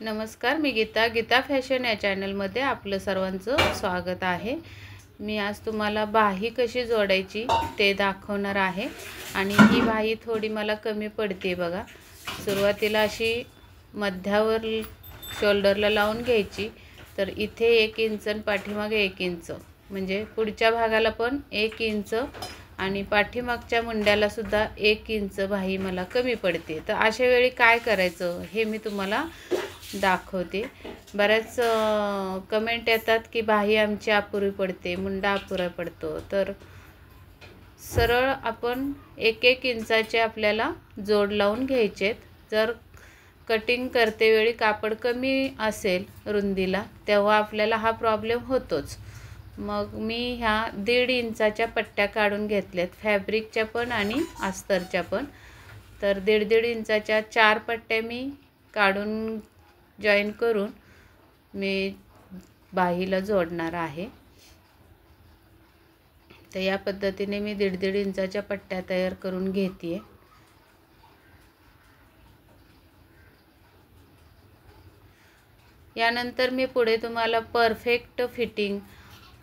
नमस्कार, मी गीता फॅशन या चॅनलमध्ये आपलं सर्वांचं स्वागत आहे। मी आज तुम्हाला बाही कशी जोडायची ते दाखवणार आहे आणि ही बाही थोडी मला कमी पडते बघा। सुरुवातीला अशी मध्यावर शोल्डरला लावून घ्यायची, तर इथे 1 इंच आणि पाठीमागे 1 इंच, म्हणजे पुढच्या भागाला पण 1 इंच आणि पाठीमागच्या मुंड्याला सुद्धा 1 इंच बाही मला कमी पडते। तर अशा वेळी काय करायचं हे मी तुम्हाला दाखवते। बऱ्याच कमेंट येतात की बाही आमची अपुरी पडते, मुंडा अपुरा पडतो। तर सरळ आपण 1-1 इंचाचे आपल्याला जोड लावून घ्यायचे। जर कटिंग करते वेळी कापड कमी असेल रुंदीला, तेव्हा आपल्याला हा प्रॉब्लेम होतोच। मग मी ह्या 1.5 इंचाच्या पट्ट्या काढून घेतल्यात, फॅब्रिकच्या पण आणि अस्तरच्या पण। तर 1.5 इंचाच्या 4 पट्ट्या मी काढून जॉईन करून मी बाहीला जोडणार आहे। तर या पद्धतीने मी 1.5 इंचाच्या पट्ट्या तयार करून घेते। यानंतर मी पुढे तुम्हाला परफेक्ट फिटिंग,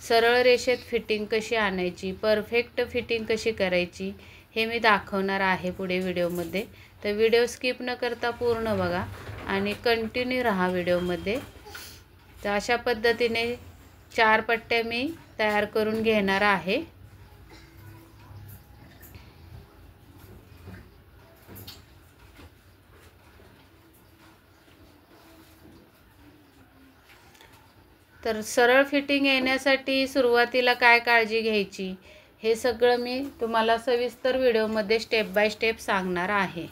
सरळ रेषेत फिटिंग कशी आणायची, परफेक्ट फिटिंग कशी करायची हे मी दाखवणार आहे पुढे व्हिडिओमध्ये। तर व्हिडिओ स्किप न करता पूर्ण बघा आणि कंटिन्यू राहा व्हिडिओमध्ये। तर अशा पद्धतीने 4 पट्ट्या मी तयार करून घेणार आहे। तर सरळ फिटिंग येण्यासाठी सुरुवातीला काय काळजी घ्यायची हे सगळं मी तुम्हाला सविस्तर व्हिडिओमध्ये स्टेप बाय स्टेप सांगणार आहे।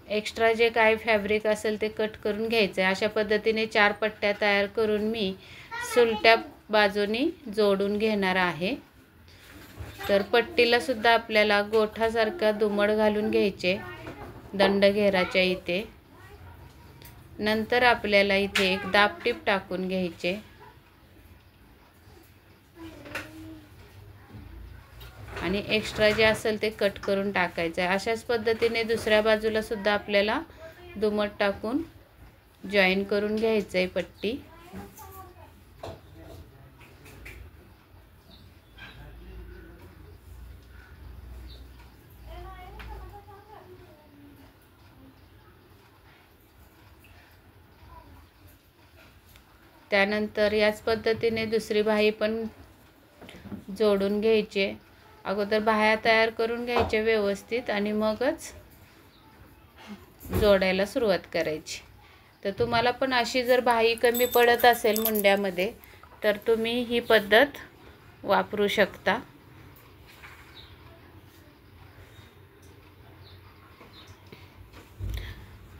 एक्स्ट्रा जे काय फॅब्रिक असेल ते कट करून घ्यायचं आहे। अशा पद्धतीने 4 पट्ट्या तयार करून मी सुलट्या बाजूनी जोडून घेणार आहे। तर पट्टीला सुद्धा आपल्याला गोठासारखा दुमड घालून घ्यायचे दंडघेराच्या इथे। नंतर आपल्याला इथे एक दाबटीप टाकून घ्यायचे आणि एक्स्ट्रा जे असेल ते कट करून टाकायचं आहे। अशाच पद्धतीने दुसऱ्या बाजूला सुद्धा आपल्याला दुमड टाकून जॉईन करून घ्यायचं आहे पट्टी। त्यानंतर याच पद्धतीने दुसरी बाही पण जोडून घ्यायचे। अगोदर बाह्या तयार करून घ्यायचे व्यवस्थित आणि मगच जोडायला सुरुवात करायची। तर तुम्हाला पण अशी जर बाही कमी पडत असेल मुंड्यामध्ये तर तुम्ही ही पद्धत वापरू शकता।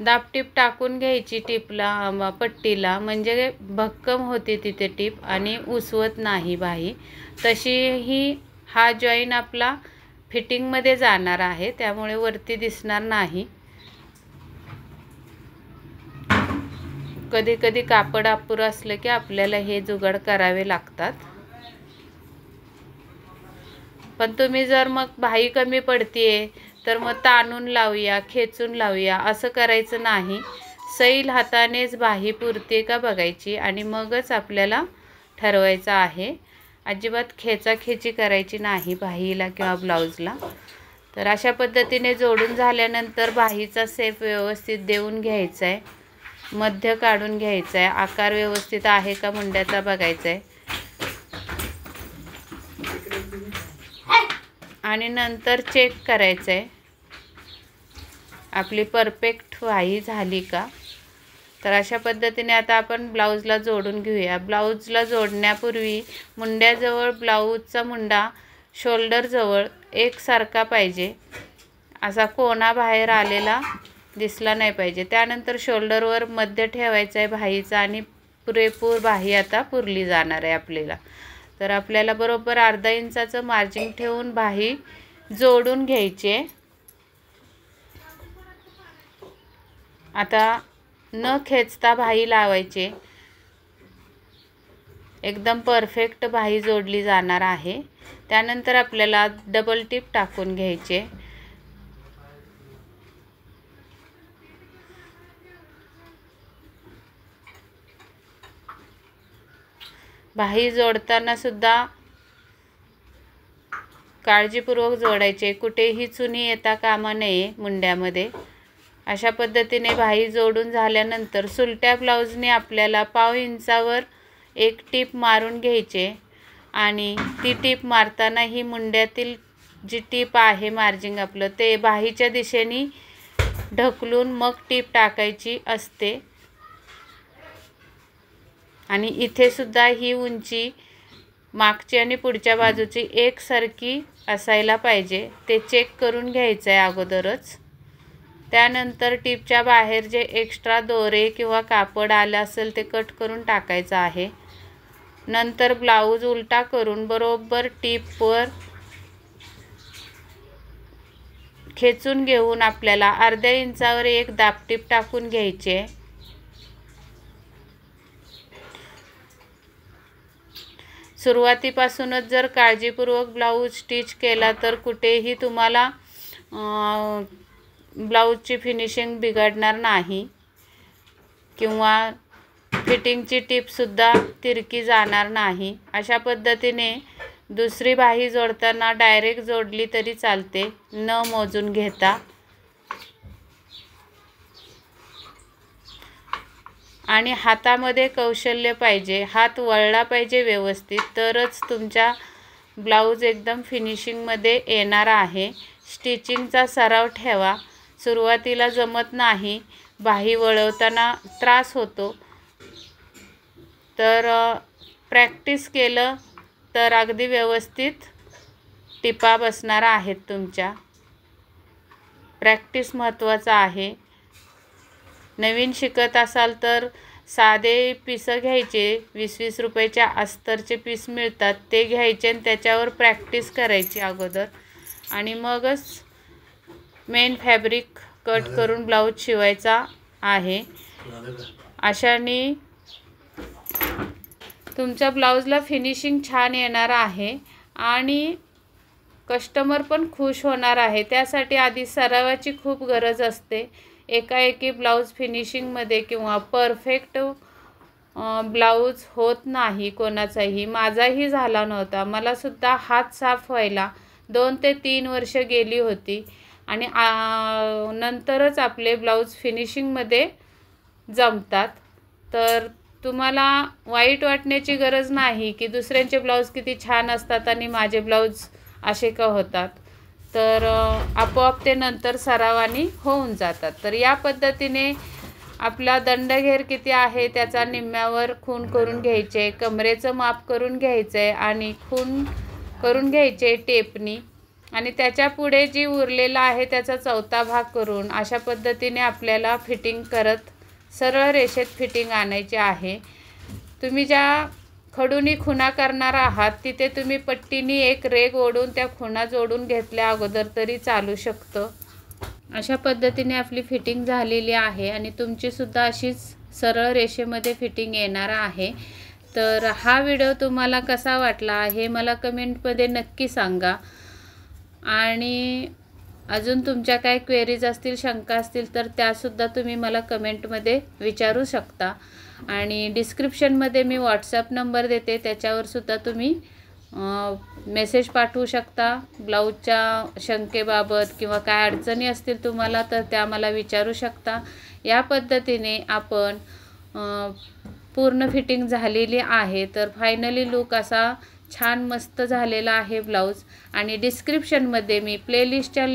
दाबटीप टाकून घ्यायची टिपला, पट्टीला, म्हणजे भक्कम होते तिथे टीप आणि उसवत नाही बाही। तशीही हा जॉईन आपला फिटिंगमध्ये जाणार आहे, त्यामुळे वरती दिसणार नाही। कधी कधी कापड अपुरं असलं की आपल्याला हे जुगाड करावे लागतात। पण तुम्ही जर मग बाही कमी पडतीये तर मग ताणून लावूया, खेचून लावूया असं करायचं नाही। सैल हातानेच बाही पुरते का बघायची आणि मगच आपल्याला ठरवायचं आहे। अजिबात खेचाखेची करायची नाही बाहीला किंवा ब्लाउजला। तर अशा पद्धतीने जोडून झाल्यानंतर बाहीचा शेप व्यवस्थित देऊन घ्यायचा आहे, मध्य काढून घ्यायचा आहे, आकार व्यवस्थित आहे का मुंड्याचा बघायचा आहे आणि नंतर चेक करायचं आहे आपली परफेक्ट बाही झाली का। तर अशा पद्धतीने आता आपण ब्लाउजला जोडून घेऊया। ब्लाउजला जोडण्यापूर्वी मुंड्याजवळ ब्लाउजचा मुंडा शोल्डरजवळ एकसारखा पाहिजे, असा कोणा बाहेर आलेला दिसला नाही पाहिजे। त्यानंतर शोल्डरवर मध्य ठेवायचा आहे बाहीचा आणि पुरेपूर बाही आता पुरली जाणार आहे आपल्याला। तर आपल्याला बरोबर अर्धा इंचाचं मार्जिन ठेवून बाही जोडून घ्यायचे। आता न खेचता बाही लावायचे, एकदम परफेक्ट बाही जोडली जाणार आहे। त्यानंतर आपल्याला डबल टिप टाकून घ्यायचे। बाही जोडताना सुद्धा काळजीपूर्वक जोडायचे, कुठेही चुनी येता कामा नये मुंड्यामध्ये। अशा पद्धतीने बाही जोडून झाल्यानंतर सुलट्या ब्लाऊजने आपल्याला पाव इंचावर एक टीप मारून घ्यायचे आणि ती टीप मारताना ही मुंड्यातील जी टीप आहे मार्जिंग आपलं ते बाहीच्या दिशेने ढकलून मग टीप टाकायची असते। आणि इथे सुद्धा ही उंची मागची आणि पुढच्या बाजूची एकसारखी असायला पाहिजे, ते चेक करून घ्यायचं आहे अगोदरच। त्यानंतर टीपच्या बाहेर जे एक्स्ट्रा दोरे किंवा कापड आलं असेल ते कट करून टाकायचं आहे। नंतर ब्लाऊज उलटा करून बरोबर टीपवर खेचून घेऊन आपल्याला अर्ध्या इंचावर एक दाबटीप टाकून घ्यायचे। सुरुवातीपासूनच जर काळजीपूर्वक ब्लाऊज स्टिच केला तर कुठेही तुम्हाला ब्लाऊजची फिनिशिंग बिघडणार नाही किंवा फिटिंगची टीपसुद्धा तिरकी जाणार नाही। अशा पद्धतीने दुसरी बाही जोडताना डायरेक्ट जोडली तरी चालते, न मोजून घेता। आणि हातामध्ये कौशल्य पाहिजे, हात वळला पाहिजे व्यवस्थित, तरच तुमचा ब्लाऊज एकदम फिनिशिंगमध्ये येणार आहे। स्टिचिंगचा सराव ठेवा, सुरुवातीला जमत नाही, बाही वळवताना त्रास होतो, तर प्रॅक्टिस केलं तर अगदी व्यवस्थित टिपा बसणार आहेत तुमच्या। प्रॅक्टिस महत्त्वाचं आहे। नवीन शिकत असाल तर साधे पिसं घ्यायचे, 20-20 रुपयाच्या अस्तरचे पीस मिळतात, ते घ्यायचे आणि त्याच्यावर प्रॅक्टिस करायची अगोदर आणि मगच मेन फॅब्रिक कट करून ब्लाऊज शिवायचा आहे। अशाने तुमच्या ब्लाऊजला फिनिशिंग छान येणार आहे आणि कस्टमर पण खुश होणार आहे। त्यासाठी आधी सरावाची खूप गरज असते। एकाएकी ब्लाऊज फिनिशिंगमध्ये किंवा परफेक्ट ब्लाऊज होत नाही कोणाचाही, माझाही झाला नव्हता। मला सुद्धा हात साफ व्हायला 2 ते 3 वर्ष गेली होती आणि नंतरच आपले ब्लाऊज फिनिशिंगमध्ये जमतात। तर तुम्हाला वाईट वाटण्याची गरज नाही की दुसऱ्यांचे ब्लाऊज किती छान असतात आणि माझे ब्लाऊज असे का होतात, तर आपोआप ते नंतर सरावाने होऊन जातात। तर या पद्धतीने आपला दंडघेर किती आहे त्याचा निम्म्यावर खून करून घ्यायचे, कमरेचं माप करून घ्यायचे आणि खून करून घ्यायचे टेपनी आणि त्याच्या पुढे जी उरलेला आहे त्याचा 4था भाग करून अशा पद्धतीने आपल्याला फिटिंग करत सरळ रेषेत फिटिंग आणायची आहे। तुम्ही ज्या खडूनी खुणा करणार आहात तिथे तुम्ही पट्टीनी एक रेग ओढून त्या खुणा जोडून घेतल्या अगोदर तरी चालू शकतं। अशा पद्धतीने आपली फिटिंग झालेली आहे आणि तुमची सुद्धा अशीच सरळ रेषेमध्ये फिटिंग येणार आहे। तर हा व्हिडिओ तुम्हाला कसा वाटला हे मला कमेंटमध्ये नक्की सांगा आणि अजून तुमच्या काय क्वेरीज असतील, शंका असतील तर त्यासुद्धा तुम्ही मला कमेंटमध्ये विचारू शकता आणि डिस्क्रिप्शनमध्ये मी व्हॉट्सअप नंबर देते, त्याच्यावर सुद्धा तुम्ही मेसेज पाठवू शकता ब्लाऊजच्या शंकेबाबत किंवा काय अडचणी असतील तुम्हाला तर त्या मला विचारू शकता। या पद्धतीने आपण पूर्ण फिटिंग झालेली आहे। तर फायनली लुक असा छान मस्त झालेला आहे ब्लाऊज आणि डिस्क्रिप्शनमध्ये मी प्लेलिस्टच्या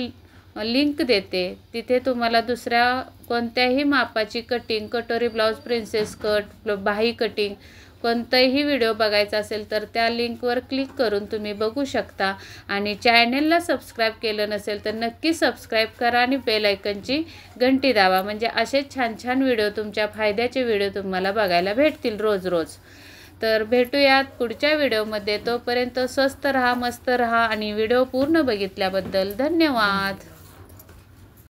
लिंक देते, तिथे तुम्हाला दुसऱ्या कोणत्याही मापाची कटिंग, कटोरी ब्लाऊज, प्रिन्सेस कट, बाही कटिंग कोणताही व्हिडिओ बघायचा असेल तर त्या लिंकवर क्लिक करून तुम्ही बघू शकता आणि चॅनलला सबस्क्राईब केलं नसेल तर नक्की सबस्क्राईब करा आणि बेल आयकॉनची घंटी दाबा, म्हणजे असेच छान छान व्हिडिओ, तुमच्या फायद्याचे व्हिडिओ तुम्हाला बघायला भेटतील रोज रोज। तर भेटूयात पुढच्या व्हिडिओमध्ये, तोपर्यंत स्वस्त रहा, मस्त रहा आणि व्हिडिओ पूर्ण बघितल्याबद्दल धन्यवाद।